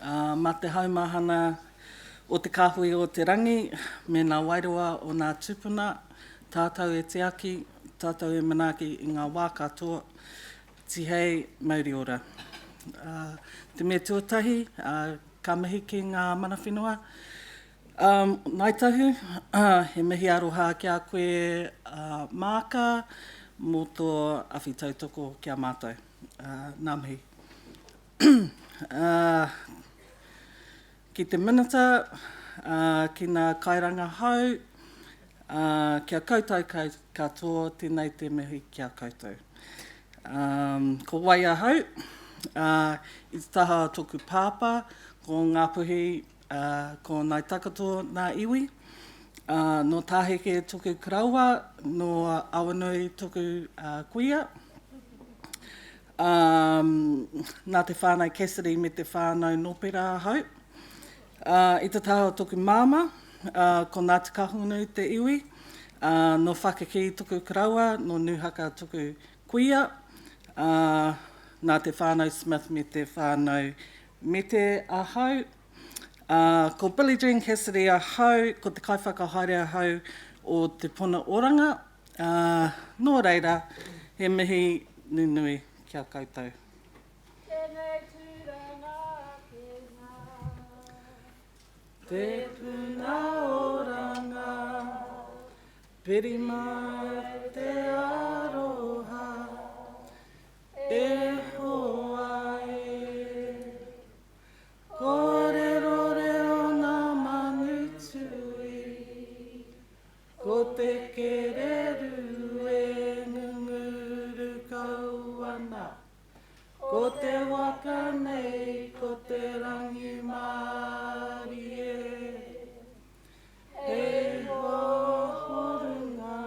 Ma te haumahana o te kahui o te rangi, me ngā wairua o ngā tupuna, tātou e te aki, tātou e manaaki i ngā wā katoa, tihei mauri ora. Te mea tuatahi, ka mihi ki ngā mana whenua. Nai tahu, he mihi aroha ki a koe māka, mō tō awhi tautoko ki a mātou. Nā mihi. Ki te minata, ki ngā kairanga hau, kia koutou katoa, tēnei te mihi kia koutou. Ko waia hau, i te taha toku pāpā, ko ngā puhi, ko nai takato ngā iwi, no tāheke toku karaua, no awanui toku kuia. Nā te whānau Cassidy me te whānau nōpera hau. I te taha toku māma, ko nā te kahunu te iwi, no whakaki toku karaua, no nuhaka toku kuia, nā te whānau Smith me te whānau mete a hau. Ko Billie Cassidy a hau, ko te kaiwhakahaere a hau o te Puna Oranga. Nō reira, he mihi nunui kia koutou. Te Puna Oranga, pirima te aroha, e hoa e. Ko rero rero nā manutui, ko te kereru e ngunguru kau ana, ko te waka nei, ko te rangi Māori e. Hei hoa horunga,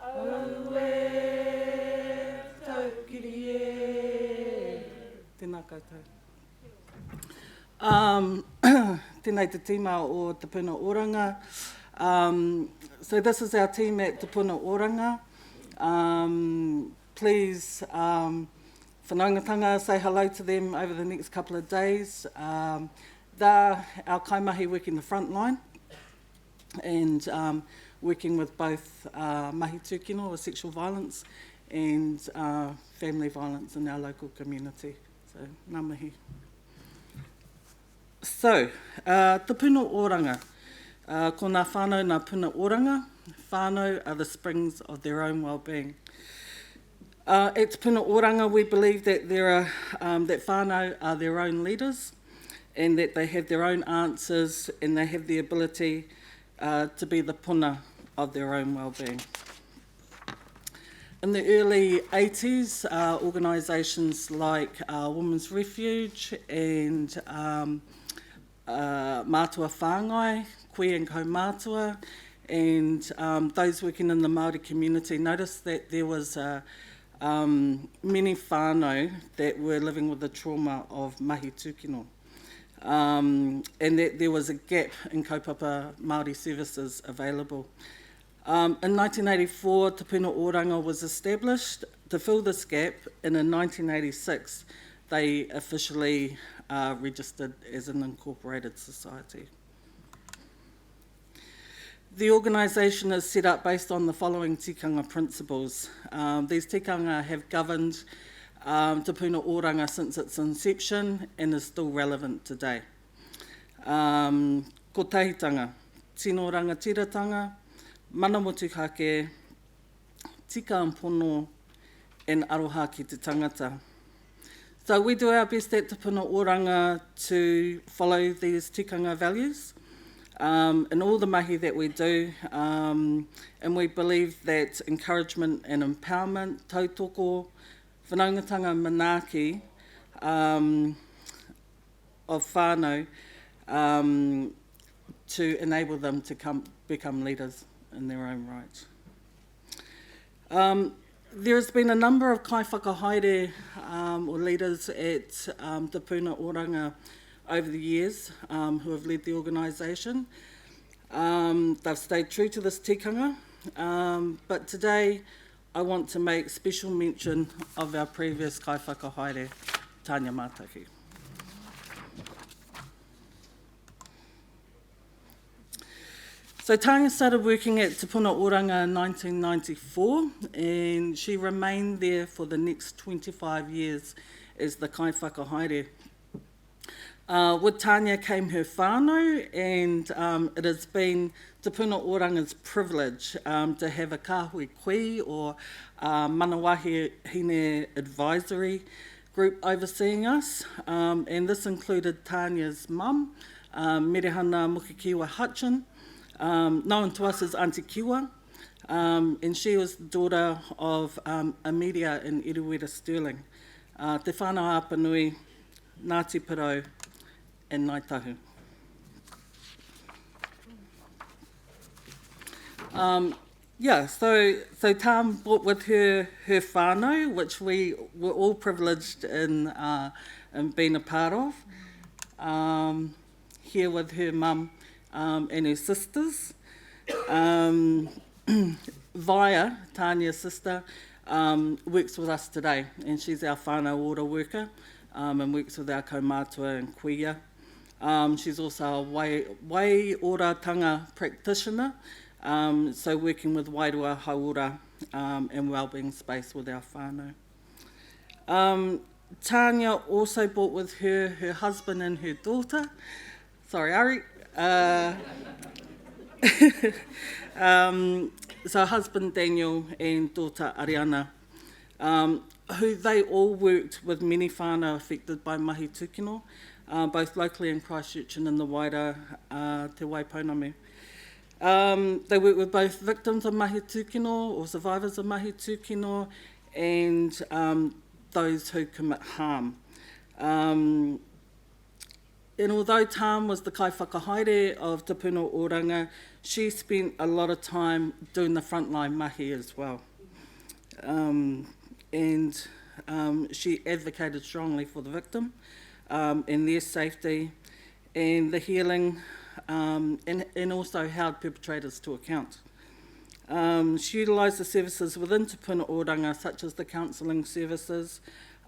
au e taukiri e. Tēnā koutou. Tēnei te tīma o te Puna Oranga. So this is our team at te Puna Oranga. Please, whanaungatanga, say hello to them over the next couple of days. They're our kaimahi working the front line and working with both mahi tūkino or sexual violence and family violence in our local community. So, ngā mihi. So, te Puna Oranga. Ko ngā whānau ngā Puna Oranga. Whānau are the springs of their own well-being. At te Puna Oranga, we believe that that whānau are their own leaders and that they have their own answers and they have the ability to be the puna of their own well-being. In the early 80s, organisations like Women's Refuge and Mātua Whāngai, Koe and Kaumātua, and those working in the Māori community noticed that there was many whānau that were living with the trauma of mahi tūkino. And that there was a gap in kaupapa Māori services available. In 1984, te Puna Oranga was established to fill this gap, and in 1986, they officially registered as an incorporated society. The organisation is set up based on the following tikanga principles. These tikanga have governed te Puna Oranga since its inception and is still relevant today. Ko tahitanga, tino rangatiratanga, mana motukake, tika ampono, and aroha ki te tangata. So we do our best at te Puna Oranga to follow these tikanga values in all the mahi that we do, and we believe that encouragement and empowerment, tautoko, whanaungatanga manaaki of whānau to enable them to become leaders in their own right. There has been a number of kaiwhakahaere or leaders at te Puna Oranga over the years who have led the organisation. They've stayed true to this tikanga, but today I want to make special mention of our previous kaiwhakahaere, Tanya Mātahi. So Tanya started working at Te Puna Oranga in 1994, and she remained there for the next 25 years as the kai whakahaere. With Tanya came her whānau, and it has been Te Puna Oranga's privilege to have a kāhui kui, or Manawahi Hine Advisory Group overseeing us, and this included Tanya's mum, Merehana Mukikiwa Hutchin, known to us as Auntie Kiwa, and she was the daughter of Amelia and Eruwera Sterling. Te whānau apanui, Ngāti Pirau, and Ngāi Tahu. So Tam brought with her whānau, which we were all privileged in being a part of, here with her mum and her sisters. Via, Tanya's sister, works with us today, and she's our whānau order worker and works with our kaumātua and kuia. She's also a wai ora tanga practitioner, so working with wairua haura and wellbeing space with our whānau. Tanya also brought with her her husband and her daughter. Sorry, Ari. So husband Daniel and daughter Ariana, who they all worked with many whānau affected by mahi tūkino, both locally in Christchurch and in the wider Te Waipounamu. They work with both victims of mahi tūkino or survivors of mahi tūkino and those who commit harm. And although Tam was the kai whakahaere of Te Puna Oranga, she spent a lot of time doing the frontline mahi as well. And she advocated strongly for the victim and their safety and the healing, and also held perpetrators to account. She utilised the services within Te Puna Oranga, such as the counselling services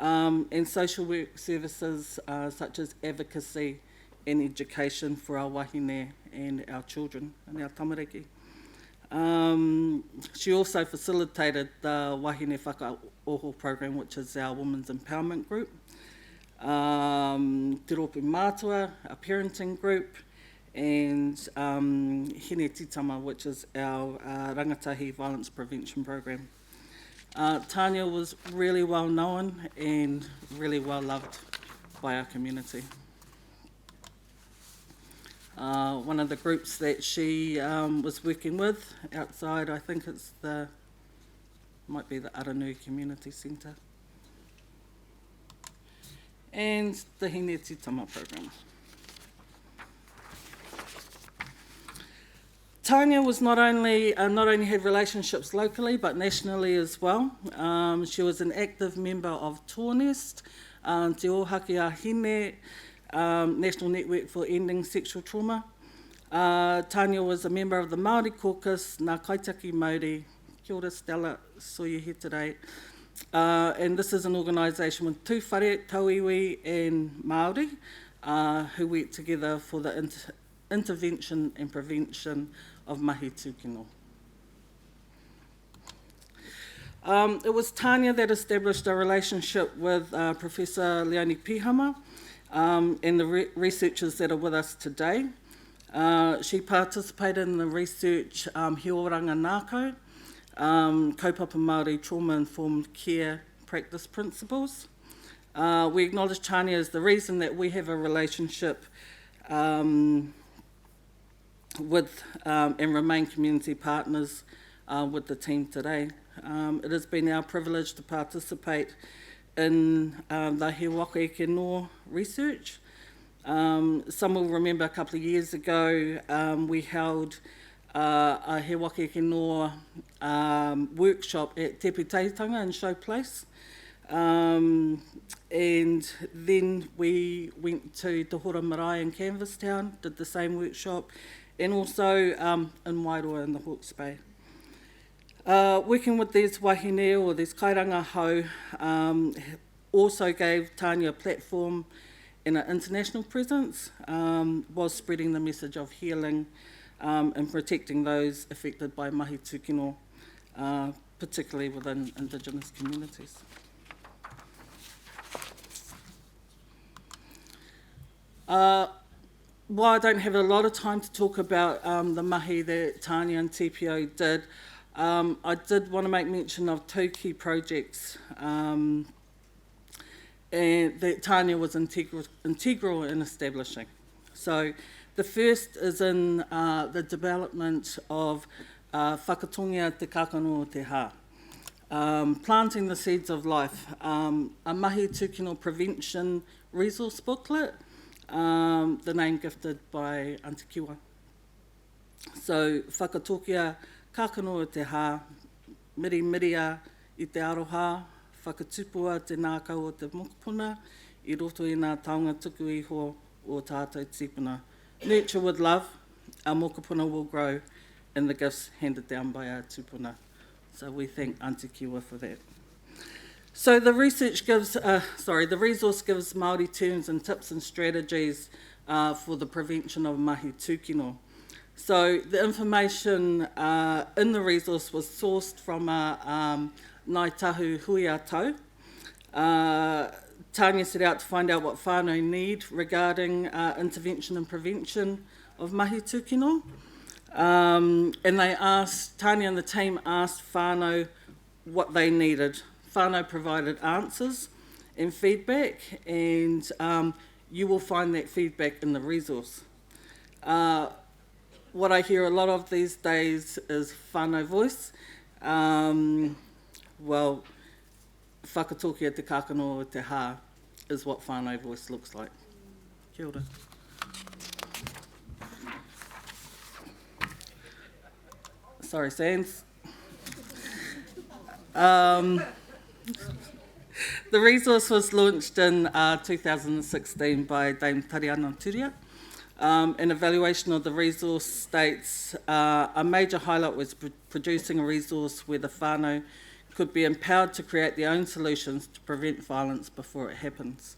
and social work services such as advocacy and education for our wahine and our children and our tamariki. She also facilitated the Wahine Whakaoho program, which is our women's empowerment group, Te Ropu Mātua, a parenting group, and Hine Titama, which is our rangatahi violence prevention program. Tanya was really well known and really well loved by our community. One of the groups that she was working with outside, I think it's might be the Aranui Community Centre, and the Hine Titama program. Tanya was not only had relationships locally but nationally as well. She was an active member of Tōnest, Te Ohaki a Hine, National Network for Ending Sexual Trauma. Tanya was a member of the Māori Caucus, Ngā Kaitaki Māori, kia ora Stella, saw you here today. And this is an organisation with two whare, tauiwi and Māori, who work together for the intervention and prevention of mahi tūkino. It was Tanya that established a relationship with Professor Leone Pihama and the researchers that are with us today. She participated in the research He Oranga Nākau, Kaupapa Māori Trauma-Informed Care Practice Principles. We acknowledge Tanya as the reason that we have a relationship with and remain community partners with the team today. It has been our privilege to participate in the He Waka Eke Noa research. Some will remember a couple of years ago we held a He Waka Eke Noa workshop at Te Pūteitanga in Show Place. And then we went to Te Hora Marae in Canvastown, did the same workshop, and also in Wairoa in the Hawke's Bay. Working with these wahine or these kairanga hau also gave Tanya a platform and an international presence, while spreading the message of healing and protecting those affected by mahi tūkino, particularly within Indigenous communities. While I don't have a lot of time to talk about the mahi that Tania and TPO did, I did want to make mention of two key projects and that Tania was integral in establishing. So the first is in the development of whakatongia te kakano o te hā, planting the seeds of life, a mahi tūkino prevention resource booklet, the name gifted by Aunty Kiwa. So, whakatokia kakano o te hā, miri I te aroha, whakatupua te nākau o te mokopuna, I roto I ngā taonga tuku iho o tātou tipuna. Nurture with love, our mokopuna will grow in the gifts handed down by our tupuna. So we thank Aunty Kiwa for that. So the resource gives Māori terms and tips and strategies for the prevention of mahi tūkino. So the information in the resource was sourced from a Ngāi Tahu hui a tau. Tania set out to find out what whānau need regarding intervention and prevention of mahi tūkino. And Tania and the team asked whānau what they needed. Whānau provided answers and feedback, and you will find that feedback in the resource. What I hear a lot of these days is whānau voice. Well, whakatokia te kakano o te hā is what whānau voice looks like. Kia ora. Sorry, Sands. The resource was launched in 2016 by Dame Tariana Turia. An evaluation of the resource states a major highlight was producing a resource where the whānau could be empowered to create their own solutions to prevent violence before it happens.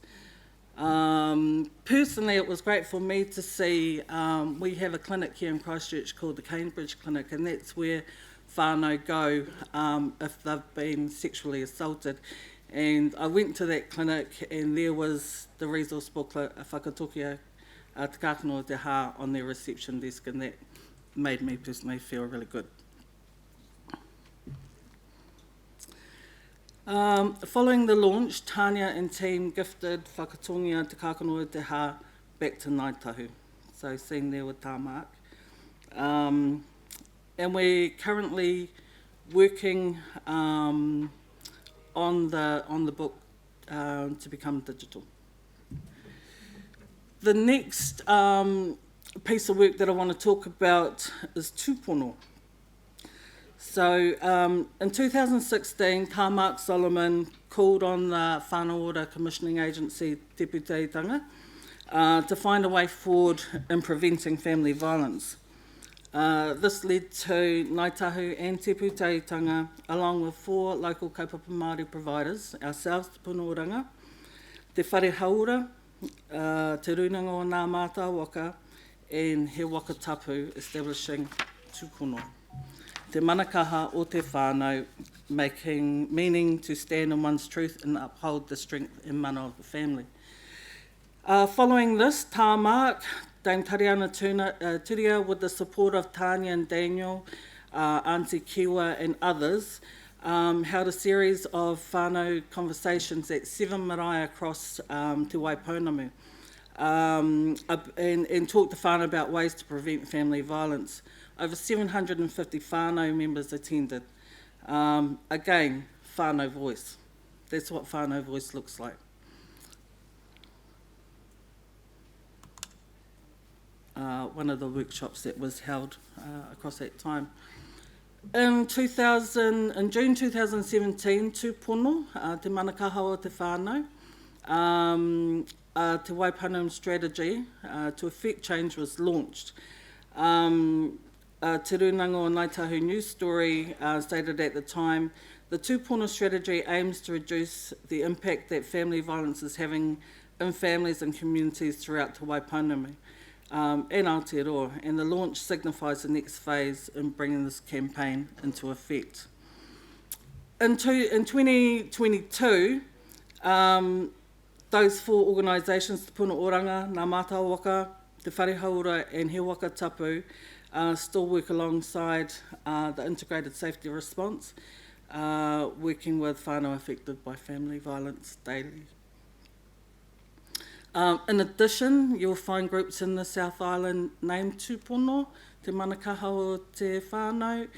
Personally, it was great for me to see we have a clinic here in Christchurch called the Cambridge Clinic, and that's where whānau go if they've been sexually assaulted. And I went to that clinic, and there was the resource booklet, a whakatokia te kakano o te hā, on their reception desk, and that made me personally feel really good. Following the launch, Tania and team gifted whakatongia te kakano o te hā back to Ngāi Tahu, so seen there with tā mark. And we're currently working on the book to become digital. The next piece of work that I want to talk about is tūpono. So in 2016, Mark Solomon called on the Whānau Ora Commissioning Agency, Te Pūteitanga, to find a way forward in preventing family violence. This led to Ngāi Tahu and Te Pūteitanga, along with 4 local kaupapa Māori providers, ourselves, Te Puna Oranga, Te Whare Haura, Te Runanga o Ngā Mātā Waka, and He Waka Tapu, establishing tūpono. Te manakaha o te whānau, meaning to stand on one's truth and uphold the strength and mana of the family. Following this, tā mark, Dame Tariana Turia, with the support of Tania and Daniel, Aunty Kiwa and others, held a series of whānau conversations at 7 marae across Te Waipounamu, and talked to whānau about ways to prevent family violence. Over 750 whānau members attended. Again, whānau voice. That's what whānau voice looks like. One of the workshops that was held across that time. In June 2017, tūpono, te manakaha o te whānau, te Waipounamu strategy to effect change was launched. Te Runanga o Ngāi Tahu news story stated at the time, the tūpono strategy aims to reduce the impact that family violence is having in families and communities throughout Te Waipounamu. and Aotearoa, and the launch signifies the next phase in bringing this campaign into effect. In 2022, those 4 organisations, Te Puna Oranga, Ngā Mātau Waka, Te Whare Haura and He Waka Tapu, still work alongside the Integrated Safety Response, working with whānau affected by family violence daily. In addition, you'll find groups in the South Island named Tūpono, Te Manakaha o Te Whānau,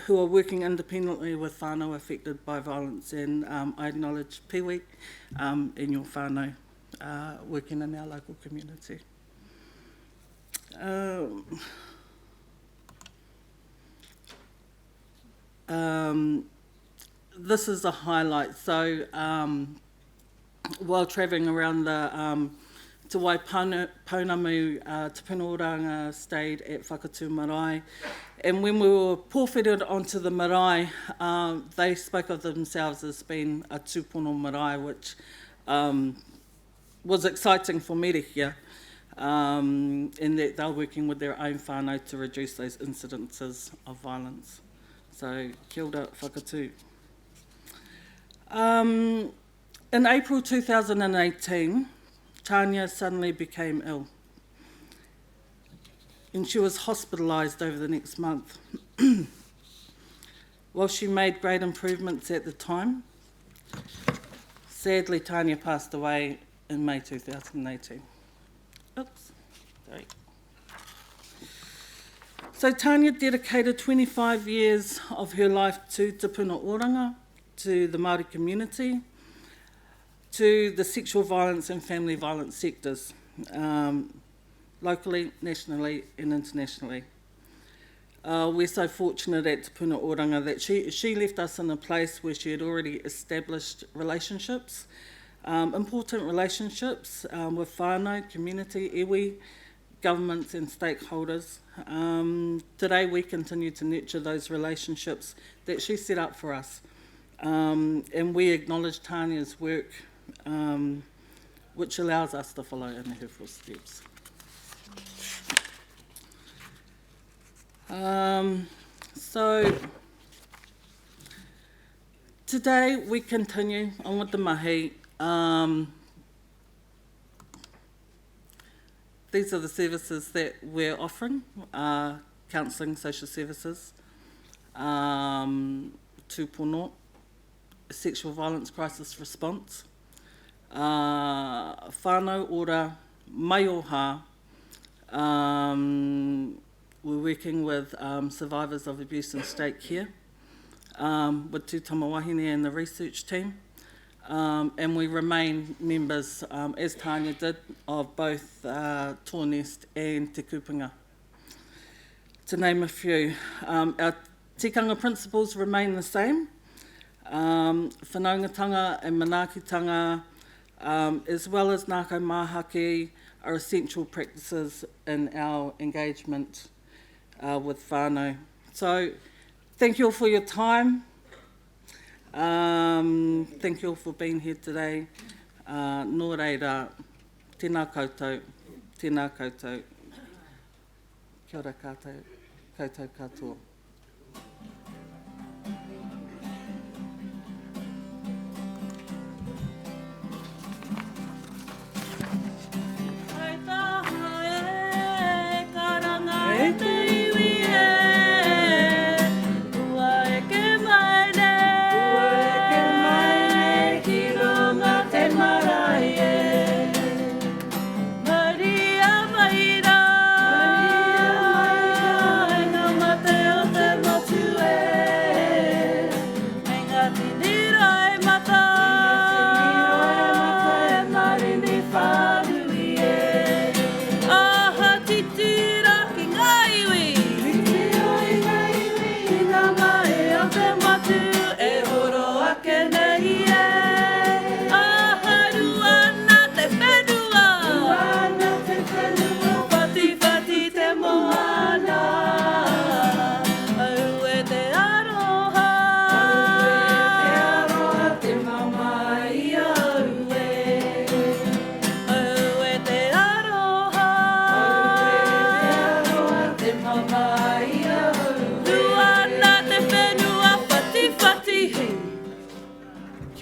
who are working independently with whānau affected by violence, and I acknowledge Piwi and your whānau working in our local community. This is a highlight. So while travelling around the Te Waipounamu, Te Puna Oranga stayed at Whakatū Marae, and when we were pōwhired onto the marae, they spoke of themselves as being a tūpono marae, which was exciting for me to hear, in that they're working with their own whānau to reduce those incidences of violence. So, kia ora whakatū. In April 2018, Tanya suddenly became ill, and she was hospitalised over the next month. While she made great improvements at the time, sadly Tanya passed away in May 2018. Oops, sorry. So Tanya dedicated 25 years of her life to Te Puna Oranga, to the Māori community, to the sexual violence and family violence sectors, locally, nationally and internationally. We're so fortunate at Te Puna Oranga that she left us in a place where she had already established relationships, important relationships with whānau, community, iwi, governments and stakeholders. Today we continue to nurture those relationships that she set up for us, and we acknowledge Tanya's work, which allows us to follow in her footsteps. So today we continue on with the mahi. These are the services that we're offering: counselling, social services, tūpono, sexual violence crisis response, whānau ora mai oha. We're working with survivors of abuse and state care, with Tū Tamawahine and the research team, and we remain members, as Tanya did, of both Tōnest and Te Kupunga, to name a few. Our tikanga principles remain the same. Whanaungatanga and manaakitanga, as well as ngākau māhaki, are essential practices in our engagement with whānau. So, thank you all for your time. Thank you all for being here today. Nō reira, tēnā koutou, tēnā koutou. Kia ora koutou, koutou katoa. Maria,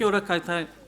Kia ora koutou.